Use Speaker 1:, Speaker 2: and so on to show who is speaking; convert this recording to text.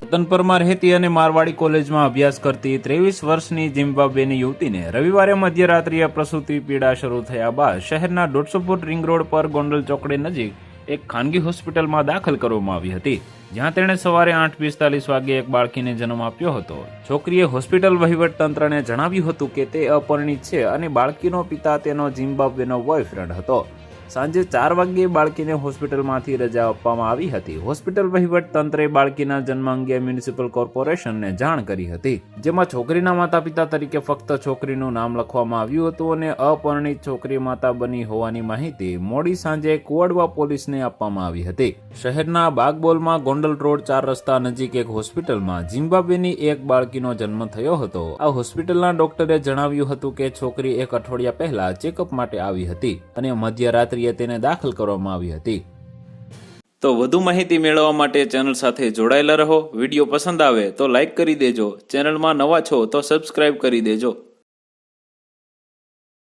Speaker 1: રતનપરમાં રહેતી અને મારવાડી કોલેજમાં અભ્યાસ કરતી 23 વર્ષની ઝિમ્બાબ્વેની યુવતીને રવિવારે મધ્યરાત્રિએ પ્રસૂતિ પીડા શરૂ થયા બાદ શહેરના 150 ફૂટ રિંગ રોડ પર ગોંડલ ચોકડી નજીક એક ખાનગી હોસ્પિટલમાં દાખલ કરવામાં આવી હતી, જ્યાં તેણે સવારે 8:45 વાગ્યે એક બાળકીને જન્મ આપ્યો હતો. છોકરીએ હોસ્પિટલ વહીવટતંત્રને જણાવ્યું હતું કે તે અપરિણીત છે અને બાળકીનો પિતા તેનો ઝિમ્બાબ્વેનો બોયફ્રેન્ડ હતો. સાંજે 4 વાગ્યે બાળકીને હોસ્પિટલમાંથી રજા આપવામાં આવી હતી. હોસ્પિટલ વહીવટતંત્રે બાળકીના જન્મ અંગે મ્યુનિસિપલ કોર્પોરેશનને જાણ કરી હતી, જેમાં છોકરીના માતા પિતા તરીકે ફક્ત છોકરીનું નામ લખવામાં આવ્યું હતું અને અપરિણીત છોકરી માતા બની હોવાની માહિતી મોડી સાંજે કુવાડવા પોલીસને આપવામાં આવી હતી. શહેરના બાગબોલમાં ગોંડલ રોડ 4 રસ્તા નજીક એક હોસ્પિટલમાં ઝિમ્બાબ્વેની એક બાળકીનો જન્મ થયો હતો. આ હોસ્પિટલના ડોક્ટરે જણાવ્યું હતું કે છોકરી એક અઠવાડિયા પહેલા ચેકઅપ માટે આવી હતી અને મધ્યરાત્રિ તેને દાખલ કરવામાં આવી હતી. તો વધુ માહિતી મેળવવા માટે ચેનલ સાથે જોડાયેલા રહો. વિડીયો પસંદ આવે તો લાઈક કરી દેજો. ચેનલમાં નવા છો તો સબસ્ક્રાઇબ કરી દેજો.